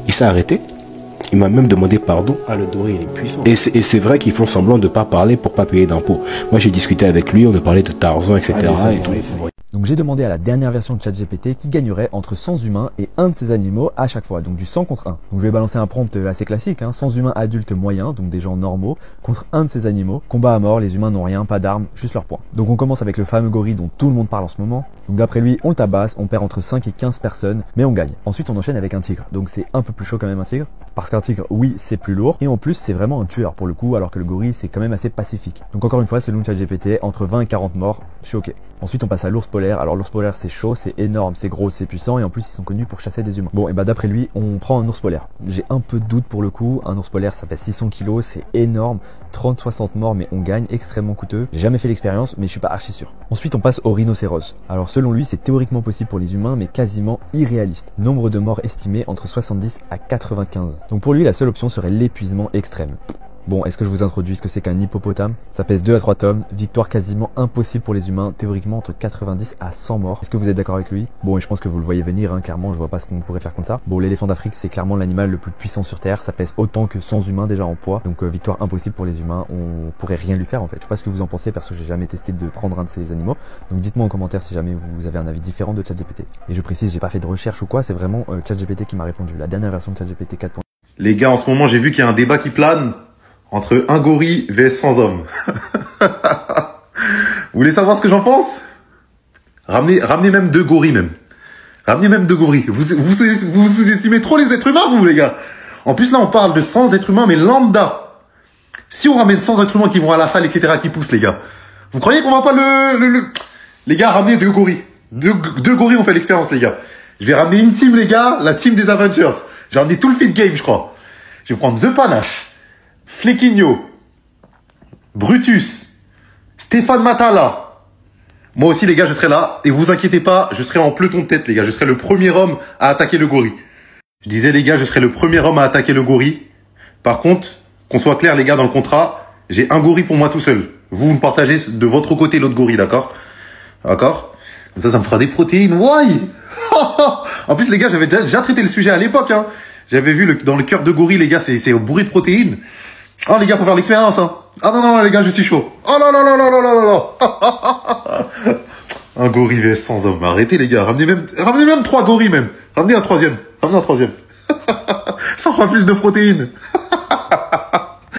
Il s'est arrêté. Il m'a même demandé pardon. Ah, le gorille, il est puissant. Et c'est vrai qu'ils font semblant de pas parler pour pas payer d'impôts. Moi, j'ai discuté avec lui, on a parlé de Tarzan, etc. Donc j'ai demandé à la dernière version de ChatGPT qui gagnerait entre 100 humains et un de ces animaux à chaque fois, donc du 100 contre 1. Donc je vais balancer un prompt assez classique, 100 humains adultes moyens, donc des gens normaux, contre un de ces animaux. Combat à mort, les humains n'ont rien, pas d'armes, juste leurs poings. Donc on commence avec le fameux gorille dont tout le monde parle en ce moment. Donc d'après lui, on le tabasse, on perd entre 5 et 15 personnes, mais on gagne. Ensuite on enchaîne avec un tigre, donc c'est un peu plus chaud quand même un tigre, parce qu'un tigre, oui, c'est plus lourd, et en plus c'est vraiment un tueur pour le coup, alors que le gorille c'est quand même assez pacifique. Donc encore une fois, selon ChatGPT, entre 20 et 40 morts, je suis ok. Ensuite on passe à l'ours polaire. Alors l'ours polaire c'est chaud, c'est énorme, c'est gros, c'est puissant, et en plus ils sont connus pour chasser des humains. Bon, et bah d'après lui, on prend un ours polaire. J'ai un peu de doute pour le coup, un ours polaire ça pèse 600 kg, c'est énorme, 30-60 morts, mais on gagne, extrêmement coûteux. J'ai jamais fait l'expérience, mais je suis pas archi sûr. Ensuite on passe au rhinocéros. Alors selon lui c'est théoriquement possible pour les humains, mais quasiment irréaliste. Nombre de morts estimé entre 70 à 95. Donc pour lui la seule option serait l'épuisement extrême. Bon, est-ce que je vous introduis ce que c'est qu'un hippopotame? Ça pèse 2 à 3 tonnes, victoire quasiment impossible pour les humains, théoriquement entre 90 à 100 morts. Est-ce que vous êtes d'accord avec lui? Bon, et je pense que vous le voyez venir, clairement, je vois pas ce qu'on pourrait faire comme ça. Bon, l'éléphant d'Afrique, c'est clairement l'animal le plus puissant sur Terre, ça pèse autant que 100 humains déjà en poids, donc victoire impossible pour les humains, on pourrait rien lui faire en fait. Je sais pas ce que vous en pensez, parce que j'ai jamais testé de prendre un de ces animaux, donc dites-moi en commentaire si jamais vous avez un avis différent de ChatGPT. Et je précise, j'ai pas fait de recherche ou quoi, c'est vraiment ChatGPT qui m'a répondu, la dernière version de ChatGPT 4. Les gars, en ce moment, j'ai vu qu'il y a un débat qui plane entre un gorille vs 100 hommes. Vous voulez savoir ce que j'en pense? Ramenez même 2 gorilles même. Ramenez même 2 gorilles. Vous sous-estimez trop les êtres humains, vous les gars. En plus là, on parle de 100 êtres humains, mais lambda. Si on ramène 100 êtres humains qui vont à la salle, etc., qui poussent, les gars, vous croyez qu'on va pas Les gars, ramenez 2 gorilles. 2 gorilles, on fait l'expérience, les gars. Je vais ramener une team, les gars, la team des Avengers. J'ai ramené tout le feed game, je crois. Je vais prendre The Panache, Flequinho, Brutus, Stéphane Matala. Moi aussi, les gars, je serai là. Et vous inquiétez pas, je serai en peloton de tête, les gars. Je serai le premier homme à attaquer le gorille. Je disais, les gars, je serai le premier homme à attaquer le gorille. Par contre, qu'on soit clair, les gars, dans le contrat, j'ai un gorille pour moi tout seul. Vous me partagez de votre côté l'autre gorille, d'accord? D'accord? Comme ça me fera des protéines. Ouais. En plus, les gars, j'avais déjà traité le sujet à l'époque, J'avais vu dans le cœur de gorille, les gars, c'est bourré de protéines. Oh, les gars, faut faire l'expérience, Ah non, les gars, je suis chaud. Oh là là là là là là là. Un gorille vs 100 hommes. Arrêtez, les gars. Ramenez même 3 gorilles, même. Ramenez un troisième. Ça fera plus de protéines.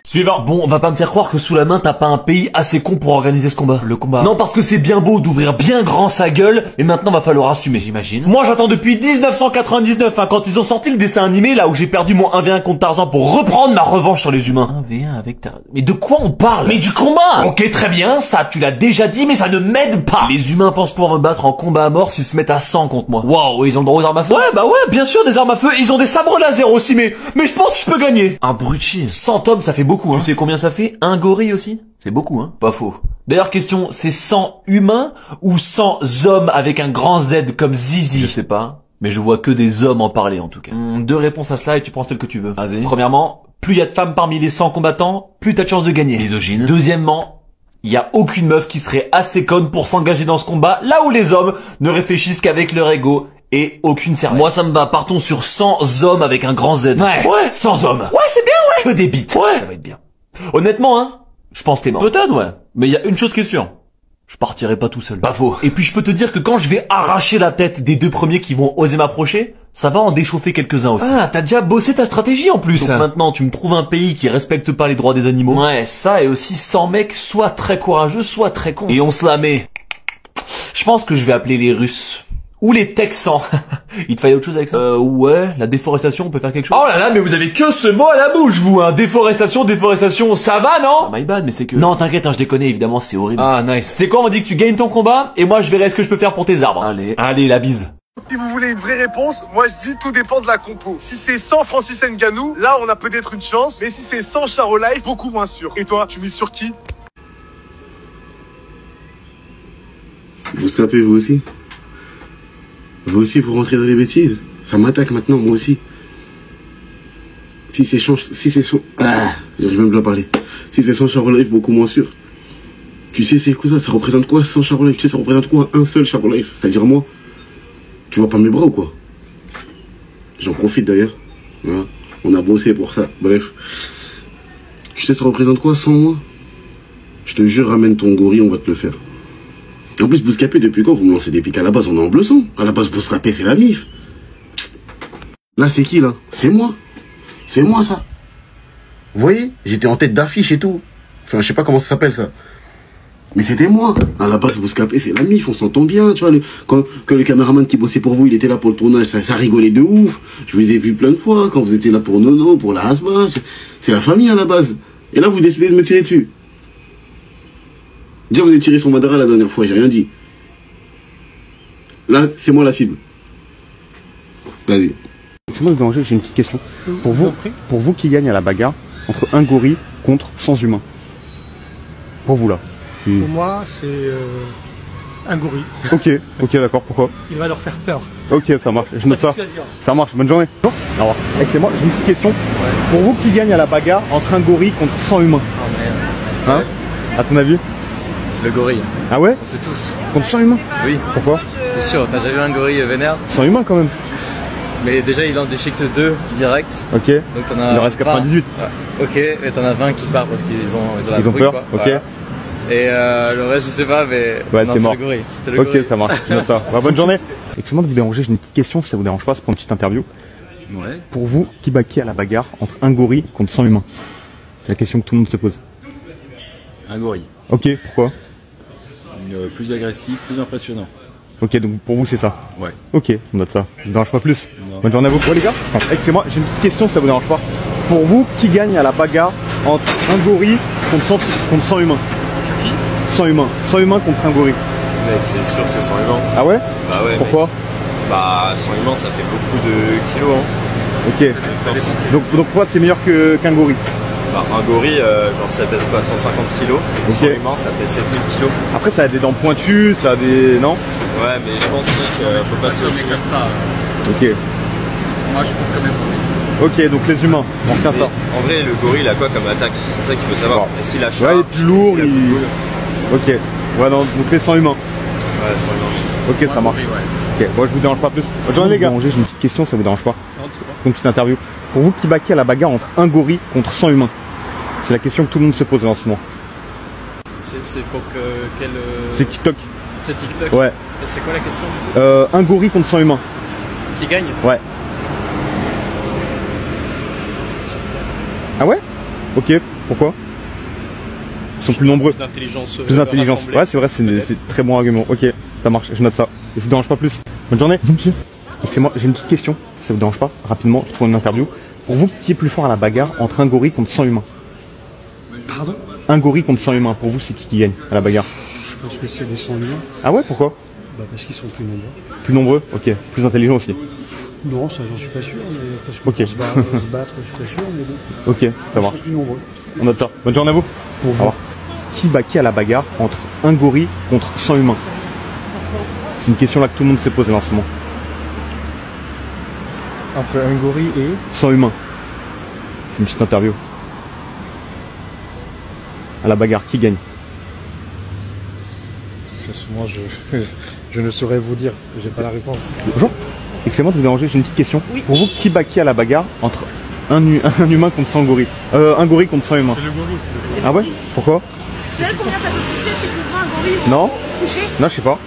Suivant. Bon, on va pas me faire croire que sous la main, t'as pas un pays assez con pour organiser ce combat. Le combat. Non, parce que c'est bien beau d'ouvrir bien grand sa gueule, mais maintenant va falloir assumer, j'imagine. Moi, j'attends depuis 1999, quand ils ont sorti le dessin animé, là où j'ai perdu mon 1v1 contre Tarzan pour reprendre ma revanche sur les humains. 1v1 avec Tarzan. Mais de quoi on parle? Mais du combat! Ok, très bien, ça tu l'as déjà dit, mais ça ne m'aide pas. Les humains pensent pouvoir me battre en combat à mort s'ils se mettent à 100 contre moi. Waouh, ils ont le droit aux armes à feu? Ouais, bah ouais, bien sûr, des armes à feu, ils ont des sabres laser aussi, mais je pense que je peux gagner. Un bruti. 100 hommes, ça fait beaucoup, Tu sais combien ça fait? Un gorille aussi? C'est beaucoup, Pas faux. D'ailleurs, question, c'est 100 humains ou 100 hommes avec un grand Z comme Zizi? Je sais pas, mais je vois que des hommes en parler en tout cas. 2 réponses à cela et tu prends celle que tu veux. Vas-y. Premièrement, plus il y a de femmes parmi les 100 combattants, plus t'as de chances de gagner. Misogyne. Deuxièmement, il y a aucune meuf qui serait assez conne pour s'engager dans ce combat, là où les hommes ne réfléchissent qu'avec leur ego et aucune cervelle. Moi ça me va, partons sur 100 hommes avec un grand Z. Ouais, 100 hommes. Ouais, c'est bien, ouais. Que des bites. Ouais. Ça va être bien. Honnêtement, je pense que t'es mort. Peut-être, ouais. Mais il y a une chose qui est sûre. Je partirai pas tout seul. Pas faux. Et puis je peux te dire que quand je vais arracher la tête des 2 premiers qui vont oser m'approcher, ça va en déchauffer quelques-uns aussi. Ah, t'as déjà bossé ta stratégie en plus. Donc maintenant, tu me trouves un pays qui respecte pas les droits des animaux. Ouais, ça et aussi 100 mecs soit très courageux, soit très cons. Et on se la met. Je pense que je vais appeler les Russes. Ou les Texans. Il te fallait autre chose avec ça? Ouais, la déforestation, on peut faire quelque chose. Oh là là, mais vous avez que ce mot à la bouche, vous, Déforestation, ça va, non? My bad, mais c'est que... Non, t'inquiète, je déconne, évidemment, c'est horrible. Ah, nice. C'est quoi, on dit que tu gagnes ton combat, et moi, je verrai ce que je peux faire pour tes arbres. Allez, la bise. Si vous voulez une vraie réponse, moi je dis tout dépend de la compo. Si c'est 100 Francis Ngannou, là on a peut-être une chance, mais si c'est 100 Charo Life, beaucoup moins sûr. Et toi, tu mises sur qui? Vous scrapez vous aussi? Vous aussi, vous rentrez dans les bêtises? Ça m'attaque maintenant, moi aussi. Si c'est son... Ah, j'arrive même plus à parler. Si c'est 100 Charo Life, beaucoup moins sûr. Tu sais, c'est quoi ça? Ça représente quoi 100 Charo Life? Tu sais, ça représente quoi un seul Charo Life? C'est-à-dire moi? Tu vois pas mes bras ou quoi? J'en profite d'ailleurs. Voilà. On a bossé pour ça. Bref. Tu sais, ça représente quoi 100 mois? Je te jure, ramène ton gorille, on va te le faire. Et en plus, Bouscapé, depuis quand vous me lancez des pics? À la base, on est en bleu sang. À la base, Bouscapé, c'est la MIF. Là, c'est qui, là? C'est moi. C'est moi, ça. Vous voyez? J'étais en tête d'affiche et tout. Enfin, je sais pas comment ça s'appelle, ça. Mais c'était moi. À la base, Bouscapé, c'est la MIF, on s'entend bien, tu vois. Quand le caméraman qui bossait pour vous, il était là pour le tournage, ça rigolait de ouf. Je vous ai vu plein de fois, quand vous étiez là pour Nono, pour la Hasba. C'est la famille, à la base. Et là, vous décidez de me tirer dessus. Déjà, vous avez tiré sur Madara la dernière fois, j'ai rien dit. Là, c'est moi la cible. Vas-y. C'est moi le danger, j'ai une petite question. Pour vous qui gagne à la bagarre entre un gorille contre 100 humains. Pour vous là. Pour moi, c'est un gorille. Ok, d'accord, pourquoi? Il va leur faire peur. Ok, ça marche, je note ça. Ça marche, bonne journée. Alors, excellent, j'ai une petite question. Pour vous qui gagne à la bagarre entre un gorille contre 100 humains. Oh merde. À ton avis? Le gorille. Ah ouais? C'est tous. Contre 100 humains? Oui. Pourquoi? C'est sûr, t'as déjà vu un gorille vénère? 100 humains quand même. Mais déjà il lance des Shift 2 direct. Ok. Donc t'en as il en reste 98. Ok, mais t'en as 20 qui partent parce qu'ils ont la Ils ont bruit, peur, quoi. ok. Voilà. Et le reste je sais pas, mais ouais, c'est mort. le gorille. C'est le gorille. Ok, ça marche, je note ça. Bah, bonne journée. Excusez-moi de vous déranger, j'ai une petite question si ça vous dérange pas, c'est pour une petite interview. Ouais. Pour vous, qui bat qui à la bagarre entre un gorille contre 100 humains? C'est la question que tout le monde se pose. Un gorille. Ok, pourquoi? Plus agressif, plus impressionnant. Ok, donc pour vous c'est ça? Ouais. Ok, on note ça. Je vous dérange pas plus. Non. Bonne journée à vous. Ouais les gars, excusez-moi, j'ai une petite question si ça vous dérange pas. Pour vous, qui gagne à la bagarre entre un gorille contre 100 humains? Qui? 100 humains. 100 humains contre un gorille. Mec, c'est sûr, c'est 100 humains. Ah ouais? Bah ouais. Pourquoi? Mec. Bah 100 humains, ça fait beaucoup de kilos. Hein. Ok. Donc pour toi c'est meilleur qu'un gorille? Bah, un gorille, genre ça pèse quoi, 150 kilos. Okay. 100 humains, ça pèse 7000 kilos. Après ça a des dents pointues, ça a des... non? Ouais, mais je pense qu'il faut pas se laisser comme ça. Ok. Moi je pense quand même pour Ok, donc les humains, on retient ça. En vrai, le gorille il a quoi comme attaque? C'est ça qu'il faut savoir. Bon. Est-ce qu'il a ouais, il est plus lourd, Ok. Ouais, non, donc les 100 humains. Ouais, 100 humains. Ok, ça marche. Ok, moi je vous dérange pas plus. Bonne journée les gars. J'ai une petite question, ça vous dérange pas? Non, une petite interview. Pour vous, qui bat qui à la bagarre entre un gorille contre 100 humains? C'est la question que tout le monde se pose en ce moment. C'est pour quel... C'est TikTok. C'est TikTok? Ouais. Et c'est quoi la question? Un gorille contre 100 humains. Qui gagne? Ouais. Ah ouais? Ok, pourquoi? Ils sont plus nombreux. Plus d'intelligence. Plus d'intelligence. Ouais, c'est vrai, c'est très bon argument. Ok, ça marche, je note ça. Je vous dérange pas plus. Bonne journée. Monsieur. Excusez-moi, j'ai une petite question, ça vous dérange pas? Rapidement, pour une interview. Pour vous, qui est plus fort à la bagarre entre un gorille contre 100 humains? Pardon? Un gorille contre 100 humains, pour vous, c'est qui gagne à la bagarre? Je pense que c'est les 100 humains. Ah ouais, pourquoi? Bah parce qu'ils sont plus nombreux. Plus nombreux? Ok. Plus intelligents aussi? Non, ça j'en suis pas sûr, mais parce que okay. pour se battre, je suis pas sûr, mais bon. Ok, ça va. Ils sont plus nombreux. On note ça. Bonne journée à vous. Pour vous, qui bat qui à la bagarre entre un gorille contre 100 humains? C'est une question là que tout le monde s'est posée en ce moment. Entre un gorille et 100 humains. C'est une petite interview. À la bagarre, qui gagne? Moi, je ne saurais vous dire, j'ai pas la réponse. Bonjour, excusez-moi de vous déranger, j'ai une petite question. Oui. Pour vous, qui bat qui à la bagarre entre un humain contre 100 gorilles? Un gorille contre 100 humains. C'est le gorille, c'est le gorille. Ah ouais? Pourquoi? Vous savez combien ça peut pousser techniquement un gorille? Non. Couché? Non, je sais pas.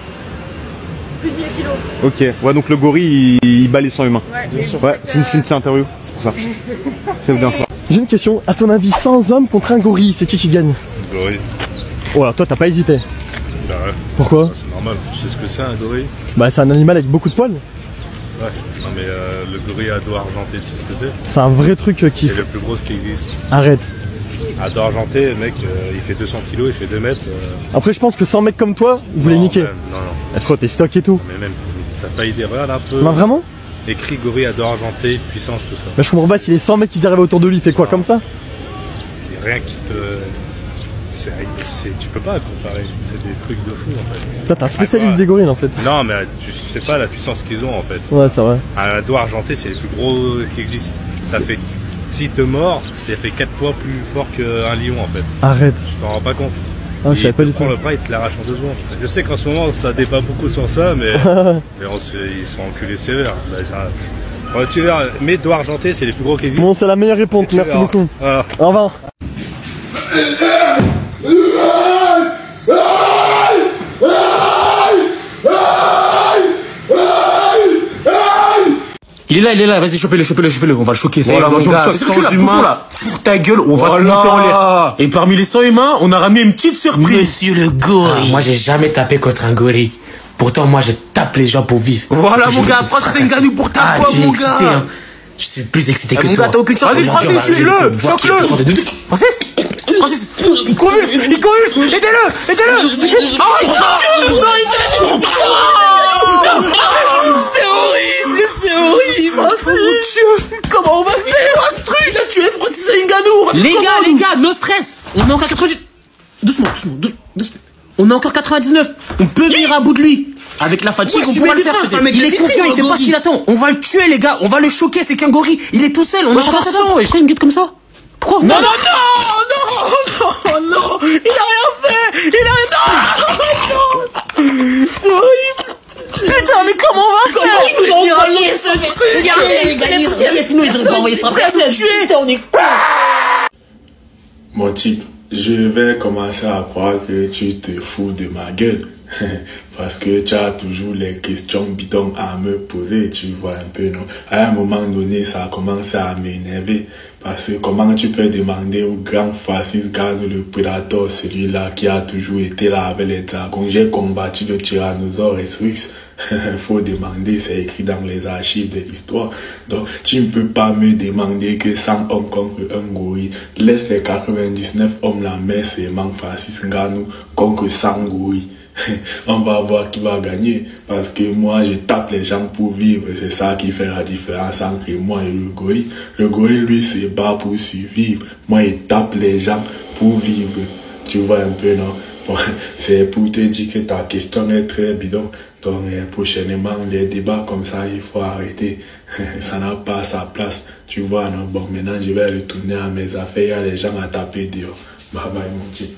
Plus de 1000 kilos. Ok, ouais, donc le gorille, il bat les 100 humains. Ouais, bien sûr. Ouais, c'est une petite interview, c'est pour ça. Ça vous dérange pas. J'ai une question, à ton avis, 100 hommes contre un gorille, c'est qui gagne? Gorille. Oh là, toi t'as pas hésité. Bah ouais. Pourquoi? Bah, c'est normal, tu sais ce que c'est un gorille? Bah c'est un animal avec beaucoup de poils. Ouais, non mais le gorille à dos argenté, tu sais ce que c'est? C'est un vrai truc qui... C'est le plus gros qui existe. Arrête. À dos argenté, le mec, il fait 200 kilos, il fait 2 mètres. Après je pense que 100 mecs comme toi, vous voulez niquer. Même, non. Eh, frère, t'es stock et tout. Mais même, t'as pas idée, regarde un peu. Non vraiment? Écrit gorille à dos argenté, puissance, tout ça. Bah je comprends pas, si les 100 mecs qui arrivent autour de lui, il fait quoi comme ça? Et rien qui te... tu peux pas comparer, c'est des trucs de fou en fait. Toi t'es un spécialiste des gorilles en fait. Non mais tu sais pas la puissance qu'ils ont en fait. Ouais c'est vrai. Un doigt argenté c'est le plus gros qui existe. Ça fait, s'il te mord, ça fait 4 fois plus fort qu'un lion en fait. Arrête. Tu t'en rends pas compte. Ah, je savais pas du tout. Le bras, il te l'arrache en 2 secondes. Je sais qu'en ce moment ça débat beaucoup sur ça mais, ils sont enculés sévères. Ouais, tu verras, mes doigts argentés c'est les plus gros qui existent. Bon c'est la meilleure réponse, merci beaucoup. Voilà. Au revoir. Ah! Il est là, vas-y, chopez-le, on va le choquer. Voilà, mon gars, sans humain, là, pour ta gueule, on va te monter en l'air. Et parmi les 100 humains, on a ramené une petite surprise. Monsieur le gorille. Moi, j'ai jamais tapé contre un gorille. Pourtant, moi, je tape les gens pour vivre. Voilà, mon gars, Francis Ngannou pour ta poids, mon gars. Hein. Je suis plus excité que toi. Mon gars, t'as aucune chance. Vas-y, Francis, tue-le, choque-le. Francis, il convulse, aidez-le. C'est horrible. Comment on va se faire ce truc? Il a tué Francis Ngannou. Les gars, no stress. On est encore 98. Doucement. On est encore 99. On peut venir à bout de lui. Avec la fatigue, on pourra le faire. Il est confiant, il sait pas ce qu'il attend. On va le tuer, les gars. On va le choquer. C'est qu'un gorille. Il est tout seul. On est en train. Il me guette comme ça. Pourquoi? Non. Il a rien fait. Non. C'est horrible. Putain, mais comment on va faire? Ils nous ont envoyé ce truc. Regardez, sinon ils auraient pas envoyé ça. On est quoi? Mon type, je vais commencer à croire que tu te fous de ma gueule. Parce que tu as toujours les questions bidons à me poser, tu vois un peu, non? À un moment donné, ça a commencé à m'énerver. Parce que comment tu peux demander au grand Francis Ngannou, le prédateur, celui-là qui a toujours été là avec les dragons, j'ai combattu le Tyrannosaurus Rex. Faut demander, c'est écrit dans les archives de l'histoire. Donc, tu ne peux pas me demander que 100 hommes contre un gorille. Laisse les 99 hommes la main, c'est Francis Ngannou contre 100 gorilles. On va voir qui va gagner. Parce que moi, je tape les gens pour vivre. C'est ça qui fait la différence entre moi et le gorille. Le gorille, lui, se bat pour survivre. Moi, il tape les gens pour vivre. Tu vois un peu, non? Bon, c'est pour te dire que ta question est très bidon. Donc, prochainement, les débats comme ça, il faut arrêter. Ça n'a pas sa place. Tu vois, non? Bon, maintenant, je vais retourner à mes affaires. Il y a les gens à taper dehors. Bye bye, mon petit.